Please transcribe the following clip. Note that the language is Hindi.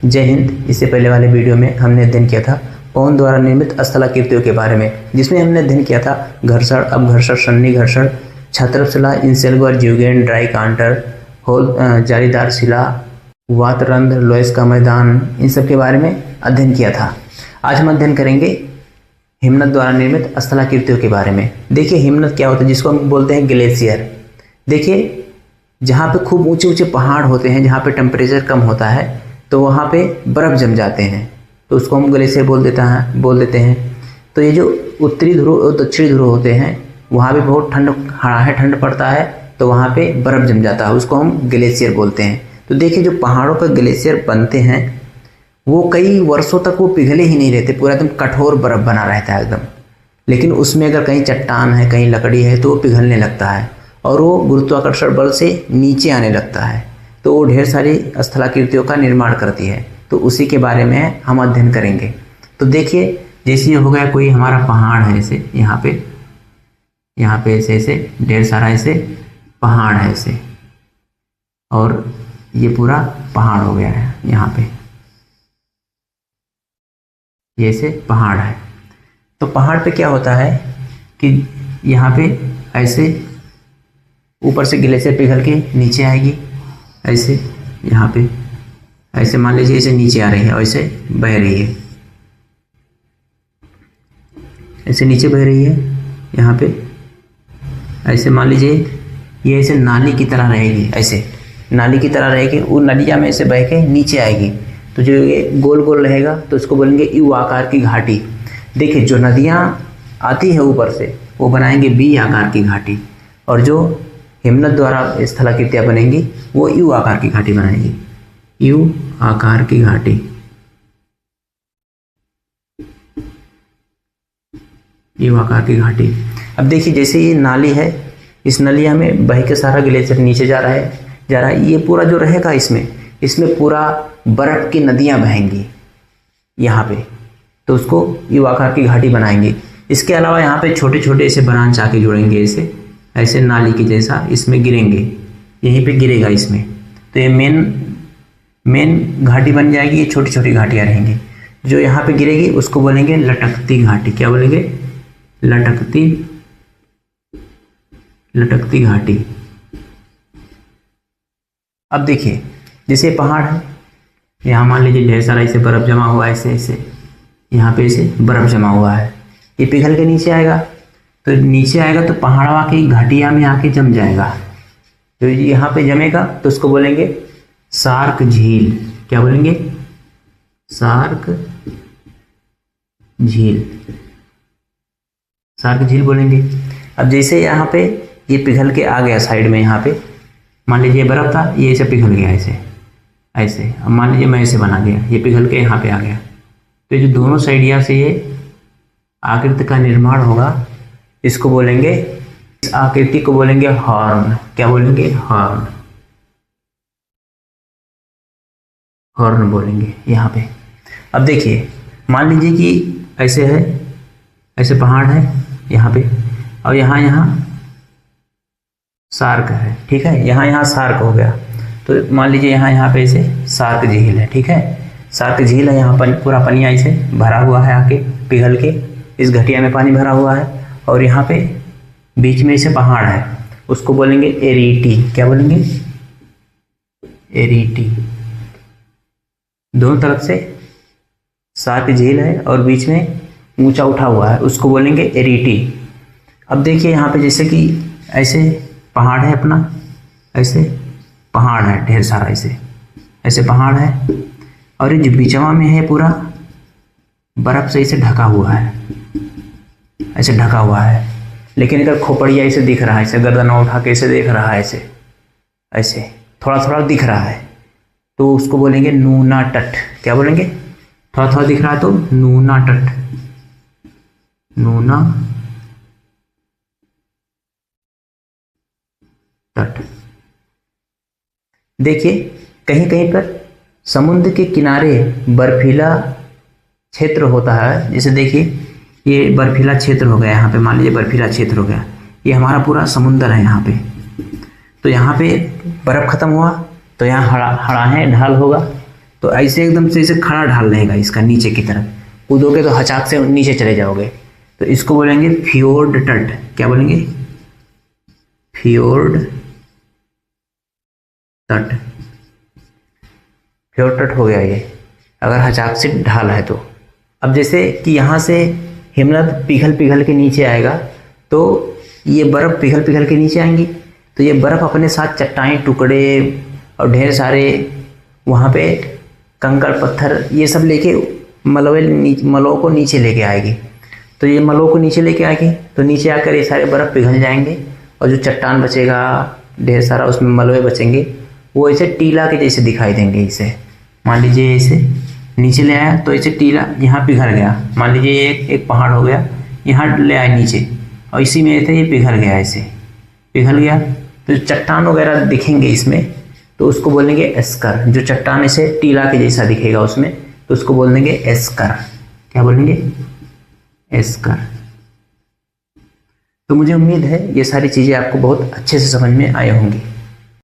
जय हिंद। इससे पहले वाले वीडियो में हमने अध्ययन किया था पवन द्वारा निर्मित स्थलाकृतियों के बारे में, जिसमें हमने अध्ययन किया था घर्षण, अपघर्षण, सन्नी घर्षण, छात्रप शिला, इंसेल्वर, ज्यूगेन, ड्राई कांटर, होल, जालीदार शिला, वातरंध्र, लोयस का मैदान, इन सब के बारे में अध्ययन किया था। आज हम अध्ययन करेंगे हिमनद द्वारा निर्मित स्थलाकृतियों के बारे में। देखिए हिमनद क्या होता है, जिसको हम बोलते हैं ग्लेशियर। देखिए जहाँ पे खूब ऊंचे ऊंचे पहाड़ होते हैं, जहाँ पे टेम्परेचर कम होता है, तो वहाँ पे बर्फ़ जम जाते हैं, तो उसको हम ग्लेशियर बोल देते हैं। तो ये जो उत्तरी ध्रुव और दक्षिणी ध्रुव होते हैं, वहाँ पे बहुत ठंड पड़ता है, तो वहाँ पे बर्फ़ जम जाता है, उसको हम ग्लेशियर बोलते हैं। तो देखिए जो पहाड़ों पर ग्लेशियर बनते हैं वो कई वर्षों तक वो पिघले ही नहीं रहते, पूरा एकदम कठोर बर्फ़ बना रहता है एकदम। लेकिन उसमें अगर कहीं चट्टान है, कहीं लकड़ी है, तो वो पिघलने लगता है और वो गुरुत्वाकर्षण बल से नीचे आने लगता है, तो वो ढेर सारी स्थलाकृतियों का निर्माण करती है। तो उसी के बारे में हम अध्ययन करेंगे। तो देखिए जैसे हो गया कोई हमारा पहाड़ है, ऐसे यहाँ पे ऐसे ढेर सारा ऐसे पहाड़ है ऐसे, और ये पूरा पहाड़ हो गया है यहाँ पे, ये ऐसे पहाड़ है। तो पहाड़ पे क्या होता है कि यहाँ पे ऐसे ऊपर से ग्लेशियर पिघल के नीचे आएगी, ऐसे यहाँ पे ऐसे मान लीजिए ऐसे नीचे आ रही है और ऐसे बह रही है, ऐसे नीचे बह रही है यहाँ पे, ऐसे मान लीजिए ये ऐसे नाली की तरह रहेगी, ऐसे नाली की तरह रहेगी, वो नदिया में ऐसे बह के नीचे आएगी। तो जो ये गोल गोल रहेगा तो इसको बोलेंगे यू आकार की घाटी। देखिए जो नदियाँ आती है ऊपर से वो बनाएंगे बी आकार की घाटी, और जो हिमनद द्वारा स्थलाकृतियाँ बनेंगी वो यू आकार की घाटी बनाएंगी, यू आकार की घाटी। यू आकार की घाटी। अब देखिए जैसे ये नाली है, इस नलिया में बह के सारा ग्लेशियर नीचे जा रहा है, ये पूरा जो रहेगा इसमें पूरा बर्फ की नदियाँ बहेंगी यहाँ पे, तो उसको यू आकार की घाटी बनाएंगे। इसके अलावा यहाँ पे छोटे छोटे ऐसे ब्रांच आके जुड़ेंगे, ऐसे नाली की जैसा इसमें गिरेंगे, यहीं पे गिरेगा इसमें, तो ये मेन घाटी बन जाएगी। ये छोटी छोटी घाटियाँ रहेंगी, जो यहाँ पे गिरेगी उसको बोलेंगे लटकती घाटी। क्या बोलेंगे? लटकती घाटी। अब देखिए जैसे पहाड़ है, यहाँ मान लीजिए ढेर सारा ऐसे बर्फ़ जमा हुआ है, ऐसे यहाँ पे ऐसे बर्फ़ जमा हुआ है, ये पिघल के नीचे आएगा, तो पहाड़वा की घाटिया में आके जम जाएगा। तो यहाँ पे जमेगा तो उसको बोलेंगे सार्क झील। क्या बोलेंगे? सार्क झील बोलेंगे। अब जैसे यहाँ पे ये पिघल के आ गया साइड में, यहाँ पे मान लीजिए बर्फ़ था, ये ऐसे पिघल गया ऐसे। अब मान लीजिए मैं ऐसे बना गया, ये पिघल के यहाँ पे आ गया, तो जो दोनों साइडिया से ये आकृति का निर्माण होगा, इसको बोलेंगे, इस आकृति को बोलेंगे हॉर्न। क्या बोलेंगे? हॉर्न बोलेंगे यहाँ पे। अब देखिए मान लीजिए कि ऐसे है, ऐसे पहाड़ है यहाँ पे, और यहाँ सार्क है, ठीक है, यहाँ सार्क हो गया, तो मान लीजिए यहाँ पे ऐसे सार्क झील है, ठीक है, सार्क झील है, यहाँ पर पूरा पानी ऐसे भरा हुआ है, आके पिघल के इस घटिया में पानी भरा हुआ है, और यहाँ पे बीच में ऐसे पहाड़ है, उसको बोलेंगे एरीटी। क्या बोलेंगे? एरीटी। दोनों तरफ से सार्क झील है और बीच में ऊंचा उठा हुआ है, उसको बोलेंगे एरीटी। अब देखिए यहाँ पे जैसे कि ऐसे पहाड़ है अपना, ऐसे पहाड़ है ढेर सारा, ऐसे पहाड़ है, और ये जो बीचवा में है पूरा बर्फ़ से ऐसे ढका हुआ है, लेकिन अगर खोपड़िया ऐसे दिख रहा है, ऐसे गर्दन उठा के ऐसे देख रहा है, ऐसे थोड़ा थोड़ा दिख रहा है, तो उसको बोलेंगे नूना तट। क्या बोलेंगे? थोड़ा थोड़ा दिख रहा है तो नूना तट। देखिए कहीं कहीं पर समुद्र के किनारे बर्फीला क्षेत्र होता है, जैसे देखिए ये बर्फीला क्षेत्र हो गया, यहाँ पे मान लीजिए बर्फीला क्षेत्र हो गया, ये हमारा पूरा समुद्र है यहाँ पे, तो यहाँ पे बर्फ़ ख़त्म हुआ तो यहाँ हड़ाहें ढाल होगा, तो ऐसे एकदम से इसे खड़ा ढाल रहेगा इसका नीचे की तरफ, कूदोगे तो हचाक से नीचे चले जाओगे। तो इसको बोलेंगे फ्योर्ड तट। क्या बोलेंगे? फ्योर्ड तट। फ्योर्ड तट हो गया ये, अगर हचाक से ढाल है तो। अब जैसे कि यहाँ से हिमनद पिघल पिघल के नीचे आएगा, तो ये बर्फ़ पिघल पिघल के नीचे आएंगी, तो ये बर्फ़ अपने साथ चट्टानें, टुकड़े और ढेर सारे वहाँ पे कंकड़ पत्थर ये सब लेके मलबे को नीचे लेके आएगी। तो ये मलबों को नीचे लेके आएगी तो नीचे आकर ये सारे बर्फ़ पिघल जाएंगे, और जो चट्टान बचेगा ढेर सारा, उसमें मलबे बचेंगे, वो ऐसे टीला के जैसे दिखाई देंगे। इसे मान लीजिए इसे नीचे ले आया तो इसे टीला यहाँ पिघल गया। मान लीजिए एक पहाड़ हो गया, यहाँ ले आया नीचे, और इसी में थे ये पिघल गया, ऐसे पिघल गया तो चट्टान वगैरह दिखेंगे इसमें, तो उसको बोलेंगे एस्कर। जो चट्टान ऐसे टीला के जैसा दिखेगा उसमें, तो उसको बोल देंगे एस्कर। क्या बोलेंगे? एस्कर। तो मुझे उम्मीद है ये सारी चीज़ें आपको बहुत अच्छे से समझ में आई होंगी।